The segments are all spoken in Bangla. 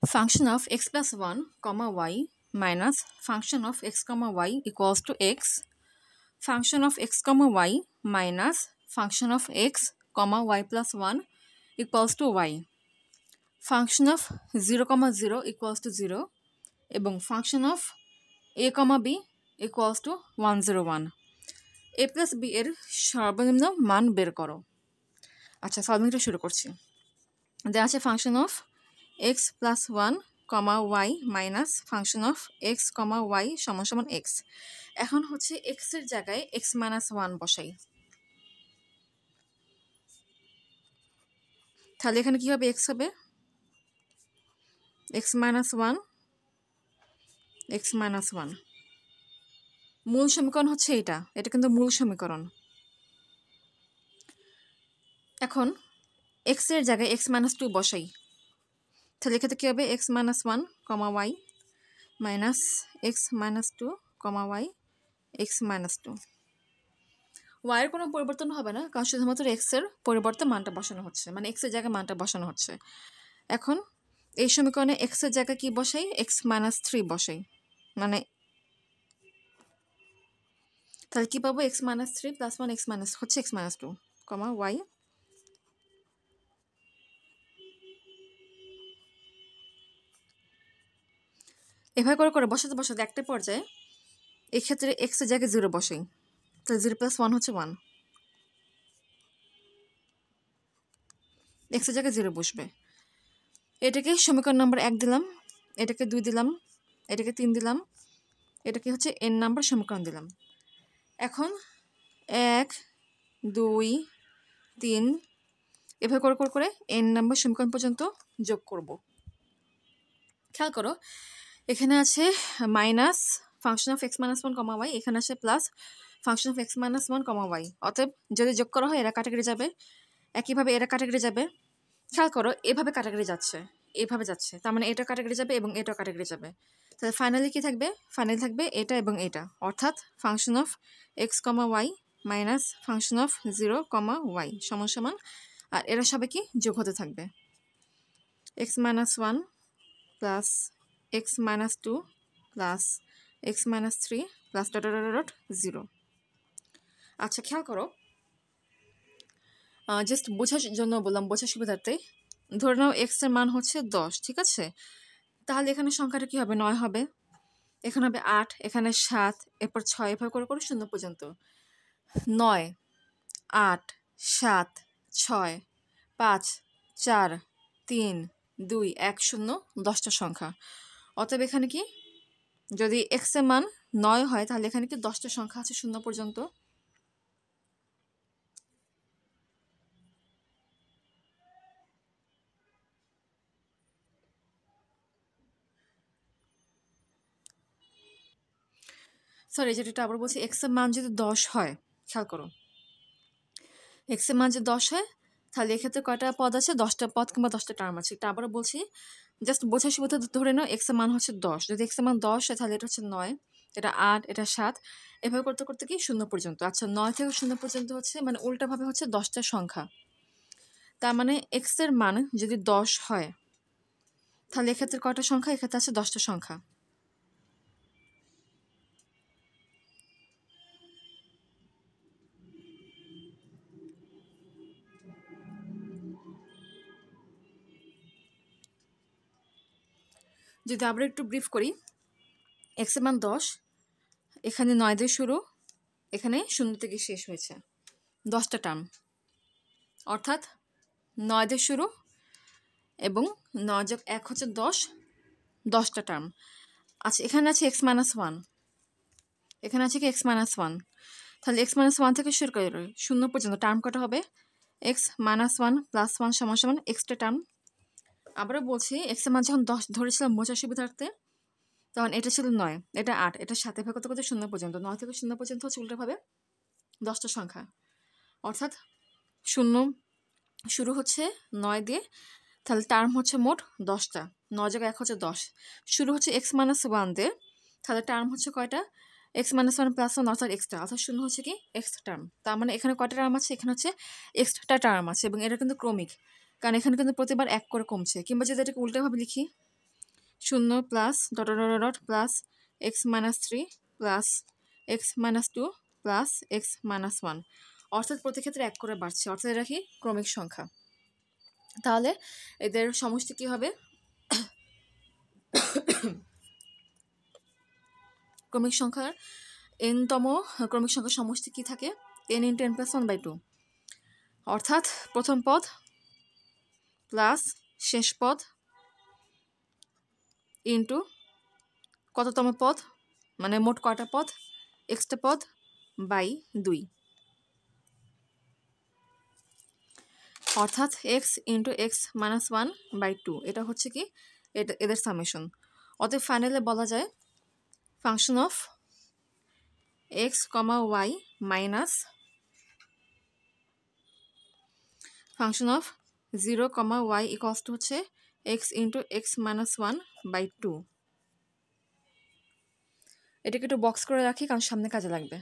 Function of x plus 1 comma y minus function of x comma y equals to x. Function of x comma y minus function of x comma y plus 1 equals to y. Function of 0 comma 0 equals to 0 এবং function of a comma b equals to 101. a plus b এর সর্বনিম্ন মান বের করো। আচ্ছা, সলভিংটা শুরু করছি। দেওয়া আছে function of x plus 1 comma y minus function of x comma y সমান সমান x। এখন হচ্ছে x এর জায়গায় x minus 1 বসাই। তাহলে এখানে কি হবে? x হবে x minus 1 x minus 1। মূল সমীকরণ হচ্ছে এটা কিন্তু মূল সমীকরণ। এখন x এর জায়গায় x minus 2 বসাই। তাহলে এখানে কি হবে? x minus 1 comma y minus x minus 2 comma y x minus 2। y এর কোনো পরিবর্তন হবে না, কারণ শুধুমাত্র x এর পরিবর্তে মানটা বসানো হচ্ছে, মানে x এর জায়গায় মানটা বসানো হচ্ছে। এখন এই সমীকরণে x এর জায়গায় কি বসাই? x minus 3 বসাই, মানে তাহলে কি পাবো? x minus 3 plus 1 x minus হচ্ছে x minus 2 comma y এভাবে করে বসাতে বসাতে একটা পর্যায়ে এক্ষেত্রে x এর জায়গায় 0 বসাই। তাহলে 0 plus 1 হচ্ছে 1, x এর জায়গায় 0 বসবে। এটাকে সমীকরণ নাম্বার 1 দিলাম, এটাকে 2 দিলাম, এটাকে 3 দিলাম, এটাকে হচ্ছে n নাম্বার সমীকরণ দিলাম। এখন 1 2 3 এভাবে করে n নাম্বার সমীকরণ পর্যন্ত যোগ করব। খেয়াল করো, এখানে আছে minus function of x minus 1 comma y, এখানে আছে plus function of x minus 1 comma y. অতএব যদি যোগ করা হয় এরা কাটাকাটি যাবে, একইভাবে এরা কাটাকাটি যাবে। খেয়াল করো, এভাবে কাটাকাটি যাচ্ছে, এভাবে যাচ্ছে, তার মানে এটা কাটাকাটি যাবে এবং এটা কাটাকাটি যাবে। তাহলে ফাইনালি কি থাকবে? ফাইনালি থাকবে এটা এবং এটা, অর্থাৎ function of x comma y minus function of 0 comma y সমান সমান, আর এরা সবাই কি যোগ হতে থাকবে। এক্স মাইনাস 1 প্লাস x minus 2 plus x minus 3 plus dot dot dot dot 0। আচ্ছা, খেয়াল করো, জাস্ট বোঝার জন্য বললাম, বোঝার সুবিধার্থে। ধরে নাও x এর মান হচ্ছে 10, ঠিক আছে? তাহলে এখানে সংখ্যাটা কি হবে? 9 হবে, এখানে হবে 8, এখানে 7, এরপর 6, এভাবে করে 0 পর্যন্ত। 9 8 7 6 5 4 3 2 1 0 10টা সংখ্যা। অতএব এখানে কি, যদি x এর মান 9 হয় তাহলে এখানে কি 10টা সংখ্যা আছে 0 পর্যন্ত। সরি, যেটা আবার বলছি, x এর মান যদি 10 হয়, খেয়াল করো, x এর মান যদি 10 হয় তাহলে এক্ষেত্রে কয়টা পদ আছে? 10টা পদ কিংবা 10টা টার্ম আছে। এটা আবারও বলছি, জাস্ট বোঝার সুবিধা ধরে নাও x এর মান হচ্ছে 10। যদি x এর মান 10 হয় তাহলে এটা হচ্ছে 9, এটা 8, এটা 7, এভাবে করতে করতে কি 0 পর্যন্ত। আচ্ছা, 9 থেকে 0 পর্যন্ত হচ্ছে মানে উল্টাভাবে হচ্ছে 10টা সংখ্যা। তার মানে x এর মান যদি 10 হয় তাহলে এক্ষেত্রে কয়টা সংখ্যা? এক্ষেত্রে আছে 10টা সংখ্যা। যদি আবার একটু ব্রিফ করি, x এর মান 10, এখানে 9 দিয়ে শুরু, এখানে 0 থেকে শেষ হয়েছে, 10টা টার্ম, অর্থাৎ 9 দিয়ে শুরু এবং 9 যোগ 1 হচ্ছে 10, 10টা টার্ম। আচ্ছা, এখানে আছে x minus 1, এখানে আছে কি x minus 1, তাহলে x minus 1 থেকে শুরু করে 0 পর্যন্ত টার্ম কটা হবে? x minus 1 plus 1 সমান সমান এক্সট্রা টার্ম। আবারও বলছি, x এর মান যখন 10 ধরেছিলাম বোঝার সুবিধার্থে, তখন এটা ছিল 9, এটা 8, এটা 7, এভাবে করতে করতে 0 পর্যন্ত। 9 থেকে 0 পর্যন্ত হচ্ছে উল্টাভাবে 10টা সংখ্যা, অর্থাৎ 0 শুরু হচ্ছে 9 দিয়ে, তাহলে টার্ম হচ্ছে মোট 10টা। 9 জায়গায় 1 হচ্ছে 10, শুরু হচ্ছে x minus 1 দিয়ে, তাহলে টার্ম হচ্ছে কয়টা? x minus 1 plus 1 অর্থাৎ এক্সট্রা, অর্থাৎ 0 হচ্ছে কি এক্সট্রা টার্ম। তার মানে এখানে কয়টা টার্ম আছে? এখানে হচ্ছে এক্সট্রা টার্ম আছে, এবং এটা কিন্তু ক্রমিক, কারণ এখানে কিন্তু প্রতিবার 1 করে কমছে। কিংবা যদি এটাকে উল্টাভাবে লিখি, 0 plus dot dot dot dot plus x minus 3 plus x minus 2 plus x minus 1, অর্থাৎ প্রতি ক্ষেত্রে 1 করে বাড়ছে, অর্থাৎ এটা কি ক্রমিক সংখ্যা। তাহলে এদের সমষ্টি কি হবে? ক্রমিক সংখ্যার n-তম ক্রমিক সংখ্যার সমষ্টি কি থাকে? n × n + 1/2, অর্থাৎ প্রথম পদ প্লাস শেষ পদ ইন্টু কততম পদ, মানে মোট কয়টা পদ, এক্সটা পদ বাই 2, অর্থাৎ x × x - 1/2, এটা হচ্ছে কি এদের সামেশন। অতএব ফাইনালে বলা যায় function of x, y minus function of 0, y equals to হচ্ছে x × x - 1/2। এটাকে একটু বক্স করে রাখি কারণ সামনে কাজে লাগবে।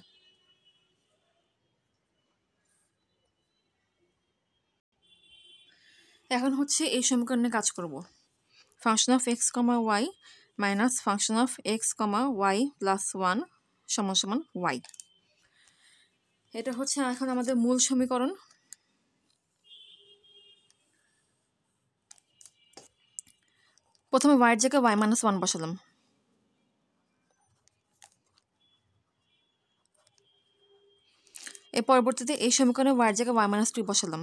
এখন হচ্ছে এই সমীকরণে কাজ করব। Function of x, y minus function of x, y plus 1 সমান y। এটা হচ্ছে এখন আমাদের মূল সমীকরণ। প্রথমে y এর জায়গায় y - 1 বসালাম, এর পরবর্তীতে এই সমীকরণে y এর জায়গায় y - 2 বসালাম,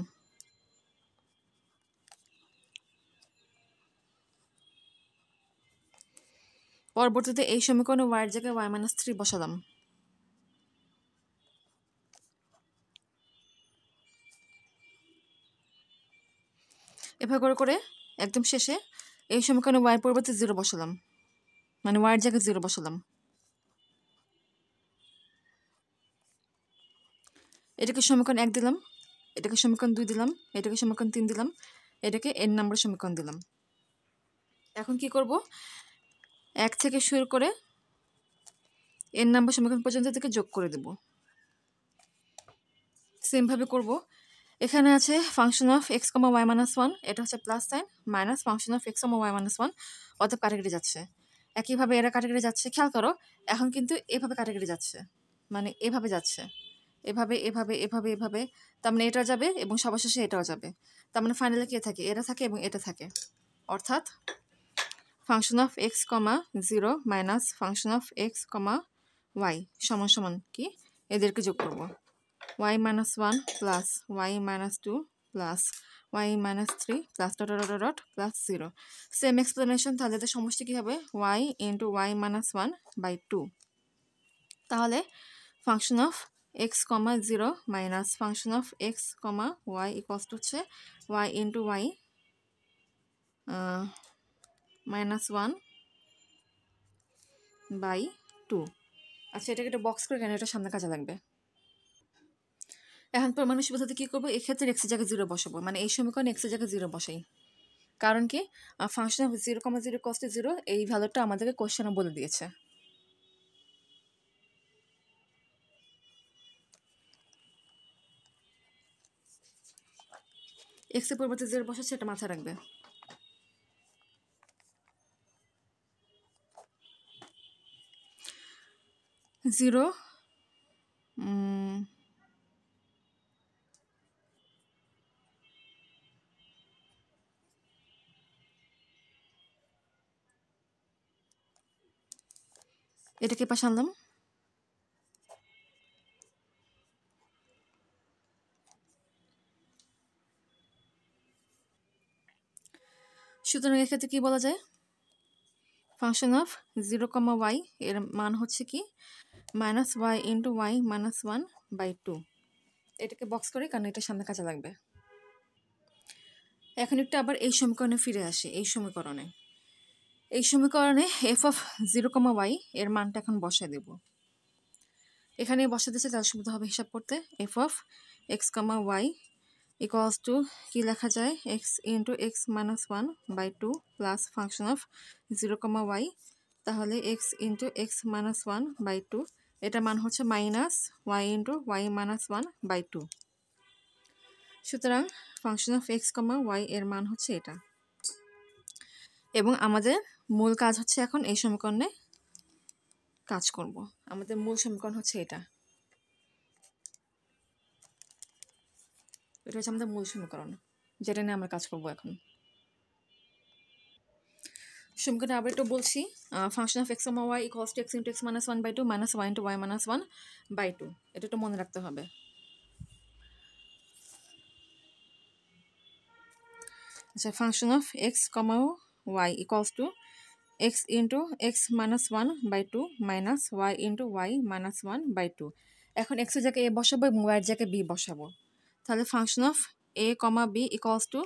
পরবর্তীতে এই সমীকরণে y এর জায়গায় y - 3 বসালাম, এভাবে করে করে একদম শেষে এই সমীকরণে y এর পরিবর্তে 0 বসালাম, মানে y এর জায়গায় 0 বসালাম। এটাকে সমীকরণ 1 দিলাম, এটাকে সমীকরণ 2 দিলাম, এটাকে সমীকরণ 3 দিলাম, এটাকে n নম্বর সমীকরণ দিলাম। এখন কি করব? 1 থেকে শুরু করে n নম্বর সমীকরণ পর্যন্ত থেকে যোগ করে দেব। সেমভাবে করব। এখানে আছে ফাংশন অফ x, y - 1, এটা হচ্ছে plus sign, minus function of x, y - 1, অর্থাৎ কাটাকাটি যাচ্ছে। একইভাবে এরা কাটাকাটি যাচ্ছে, খেয়াল করো। এখন কিন্তু এভাবে কাটাকাটি যাচ্ছে, মানে এভাবে যাচ্ছে, এভাবে এভাবে এভাবে এভাবে, তার মানে এটা যাবে এবং সবার শেষে এটাও যাবে। তার মানে ফাইনালে কে থাকে? এরা থাকে এবং এটা থাকে, অর্থাৎ function of x, 0 minus function of x, y সমান কি? এদেরকে যোগ করব। y - 1 plus y - 2 plus y - 3 plus dot dot dot plus 0। Same explanation, তাহলে এদের সমষ্টি কী হবে? y × y - 1/2। তাহলে function of x, 0 minus function of x, y equals to হচ্ছে y × y -1/2। আচ্ছা, এটাকে একটা বক্স করে কেন, এটা সামনে কাজে লাগবে। এখন প্রমাণের সুবিধাতে কী করবো? এক্ষেত্রে x এর জায়গায় 0 বসাবো, মানে এই সমীকরণে x এর জায়গায় 0 বসাই। কারণ কি? ফাংশন অফ 0, 0 ইকুয়ালস টু 0, এই ভ্যালুটা আমাদেরকে কোশ্চেনে বলে দিয়েছে। x এর পরিবর্তে 0 বসাচ্ছে, এটা মাথায় রাখবে। জিরো এটাকে পাশে আনলাম, সুতরাং এক্ষেত্রে কি বলা যায়? ফাংশন অফ 0, y এর মান হচ্ছে কি? Minus y × y - 1/2। এটাকে বক্স করে, কারণ এটা সামনে কাজে লাগবে। এখন একটু আবার এই সমীকরণে ফিরে আসে। এই সমীকরণে f অফ 0, y এর মানটা এখন বসায় দেব। এখানে বসে দিচ্ছে, তার সুবিধা হবে হিসাব করতে। f of x, y equals to কি লেখা যায়? x × x - 1/2 plus function of 0, y, তাহলে x × x - 1/2, এটা মান হচ্ছে মাইনাস y × y - 1/2। সুতরাং ফাংশন অফ x, y এর মান হচ্ছে এটা। এবং আমাদের মূল কাজ হচ্ছে এখন এই সমীকরণে কাজ করব। আমাদের মূল সমীকরণ হচ্ছে এটা হচ্ছে আমাদের মূল সমীকরণ, যেটা নিয়ে আমরা কাজ করব এখন। সমীকরণে আবার একটু বলছি, function of x comma y equals to x into x minus 1/2 minus y into y minus 1/2, এটা একটু মনে রাখতে হবে। আচ্ছা, function of x comma y equals to x into x minus 1/2 minus y into y minus 1/2। এখন এক্সের জায়গায় এ বসাবো এবং ওয়াইয়ের জায়গায় বি বসাবো। তাহলে function of a comma b equals to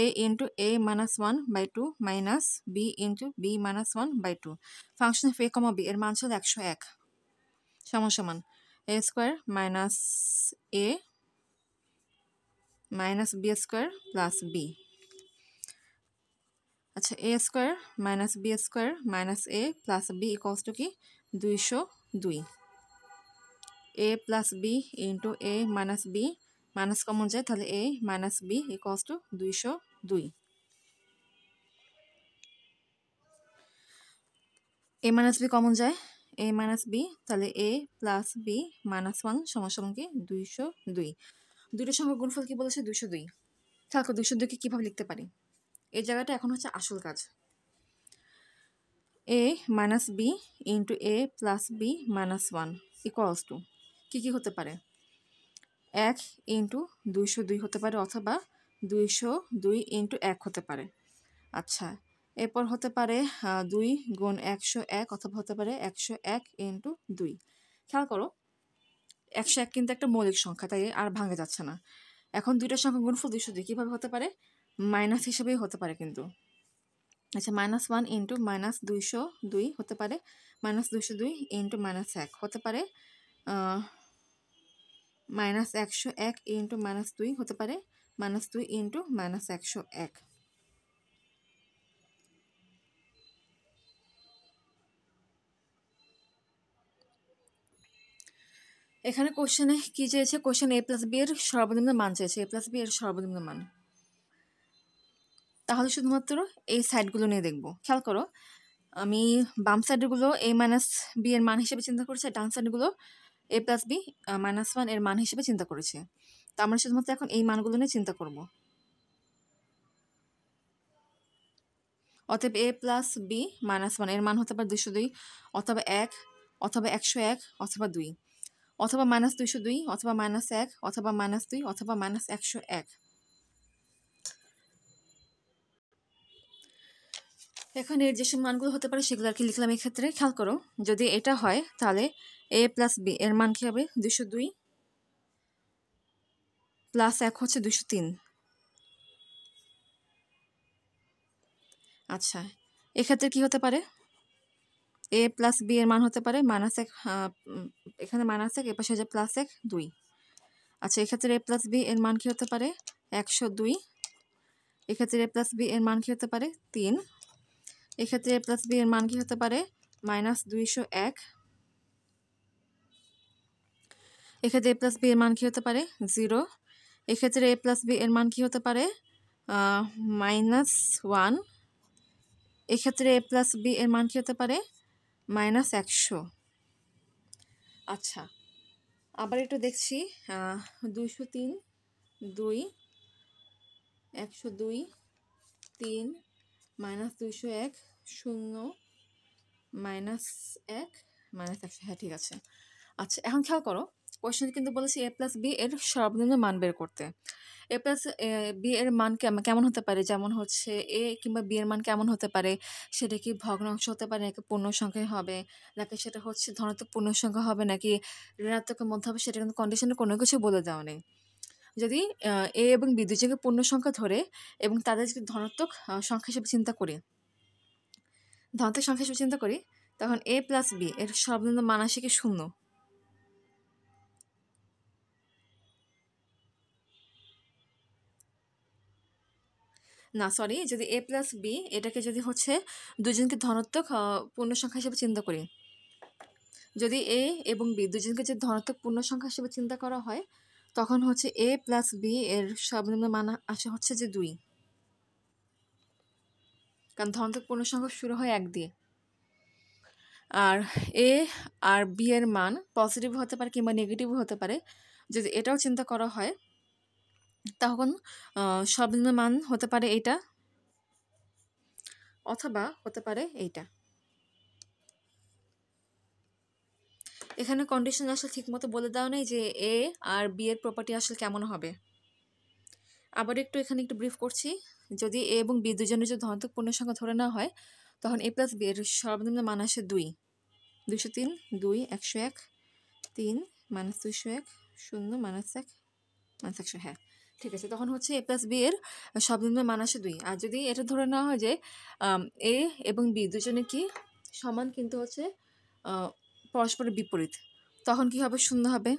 a into a minus 1/2 minus b into b minus 1/2। Function of a comma b এর মান ছিল 101 সমান সমান a square minus a minus b square plus b। আচ্ছা, a square minus b square minus a plus b equals to কি 202। a plus b into a minus b minus common যায়, তাহলে a minus b equals to 202। a minus b common যায়, a মাইনাস বি, তাহলে a প্লাস বি মাইনাস 1 সমান সমান কি 202। দুইটার সঙ্গে গুণফল কি বলেছে 202। তাহলে 202কে কীভাবে লিখতে পারি? এই জায়গাটা এখন হচ্ছে আসল কাজ। a minus B into a plus B minus 1 equals to কী হতে পারে? 1 ইন্টু 202 হতে পারে, অথবা 202 ইন্টু 1 হতে পারে। আচ্ছা, এরপর হতে পারে 2 গুণ 101, অথবা হতে পারে 101 ইন্টু 2। খেয়াল করো, 101 কিন্তু একটা মৌলিক সংখ্যা, তাই আর ভাঙা যাচ্ছে না। এখন দুইটার সংখ্যা গুণফল 202 কীভাবে হতে পারে? মাইনাস হিসেবেই হতে পারে কিন্তু। আচ্ছা, -1 ইন্টু -202 হতে পারে, -202 ইন্টু -1 হতে পারে, -101 ইন্টু -2 হতে পারে, -2 ইন্টু -101। এখানে কোশ্চেনে কি চেয়েছে? কোশ্চেন a প্লাস বি এর সর্বনিম্ন মান চেয়েছে, a প্লাস বি এর সর্বনিম্ন মান। তাহলে শুধুমাত্র এই সাইডগুলো নিয়ে দেখব। খেয়াল করো, আমি বাম সাইডগুলো a মাইনাস বি এর মান হিসেবে চিন্তা করেছি, ডান সাইডগুলো a প্লাস বি মাইনাস 1 এর মান হিসেবে চিন্তা করেছি। তো আমরা শুধুমাত্র এখন এই মানগুলো নিয়ে চিন্তা করব। অতএব a প্লাস বি মাইনাস 1 এর মান হতে পারে 202, অথবা 1, অথবা 101, অথবা 2, অথবা -202, অথবা -1, অথবা -2, অথবা -101। এখন এর যেসব মানগুলো হতে পারে সেগুলো আর কি লিখলাম। এক্ষেত্রে খেয়াল করো, যদি এটা হয় তাহলে a প্লাস বি এর মান কি হবে? 202 প্লাস 1 হচ্ছে 203। আচ্ছা, এক্ষেত্রে কি হতে পারে? a প্লাস বি এর মান হতে পারে -1, এখানে -1, এর পাশে হচ্ছে +1 2। আচ্ছা, এক্ষেত্রে a প্লাস বি এর মান কি হতে পারে? 102। এক্ষেত্রে a প্লাস বি এর মান কি হতে পারে? 3। এক্ষেত্রে a প্লাস বি এর মান কি হতে পারে? -201। এক্ষেত্রে a প্লাস বি এর মান কি হতে পারে? 0। এক্ষেত্রে a প্লাস বি এর মান কি হতে পারে? -1। এক্ষেত্রে a প্লাস বি এর মান কি হতে পারে? -100। আচ্ছা, আবার একটু দেখছি, 203 2, 102 3, -201 0, -1 -100। হ্যাঁ, ঠিক আছে। আচ্ছা, এখন খেয়াল করো, কোয়েশ্চেন কিন্তু বলেছি a প্লাস বি এর সর্বনিম্ন মান বের করতে। a প্লাস বি এর মান কেমন হতে পারে? যেমন হচ্ছে a কিংবা বি এর মান কেমন হতে পারে? সেটা কি ভগ্নাংশ হতে পারে, নাকি পূর্ণ সংখ্যায় হবে, নাকি সেটা হচ্ছে ধনাত্মক পূর্ণ সংখ্যা হবে, নাকি ঋণাত্মকের মধ্যে হবে, সেটা কিন্তু কন্ডিশনে কোনো কিছু বলে দেওয়া নেই। যদি a এবং বি দুজনকে পূর্ণ সংখ্যা ধরে এবং তাদের যদি ধনাত্মক সংখ্যা হিসেবে চিন্তা করি, তখন a প্লাস বি এর সর্বনিম্ন মান আসে কি 0। না, সরি, যদি a প্লাস বি এটাকে যদি হচ্ছে দুজনকে ধনাত্মক পূর্ণ সংখ্যা হিসেবে চিন্তা করি, যদি a এবং b দুজনকে যদি ধনাত্মক পূর্ণ সংখ্যা হিসেবে চিন্তা করা হয়, তখন হচ্ছে a প্লাস বি এর সর্বনিম্ন মান আসে হচ্ছে যে 2। কারণ ধনাত্মক পূর্ণ সংখ্যা শুরু হয় 1 দিয়ে। আর এ আর বি এর মান পজিটিভ হতে পারে কিংবা নেগেটিভও হতে পারে। যদি এটাও চিন্তা করা হয় তখন সর্বনিম্ন মান হতে পারে এইটা অথবা হতে পারে এইটা। এখানে কন্ডিশন আসলে ঠিকমতো বলে দেওয়া নেই যে এ আর বি এর প্রপার্টি আসলে কেমন হবে। আবার এখানে একটু ব্রিফ করছি। যদি এ এবং বি দুজনের যদি ধনাত্মক পূর্ণ সংখ্যা ধরে নেওয়া হয় তখন এ প্লাস বি এর সর্বনিম্ন মান আসে 2, 203, 2, 101, 3, -201, 0, -1, -100। হ্যাঁ ঠিক আছে, তখন হচ্ছে এ প্লাস বি এর সর্বনিম্ন মান আসে 2। আর যদি এটা ধরে নেওয়া হয় যে এ এবং বি দুজনে কি সমান কিন্তু হচ্ছে পরস্পরের বিপরীত, তখন কি হবে? 0 হবে।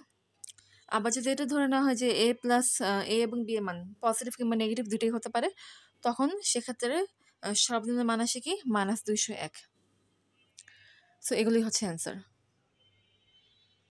আবার যদি এটা ধরে নেওয়া হয় যে এ প্লাস এ এবং বি এর মান পজিটিভ কিংবা নেগেটিভ দুটোই হতে পারে, তখন সেক্ষেত্রে সর্বনিম্ন মান আসে কি? -201। সো এগুলি হচ্ছে অ্যান্সার।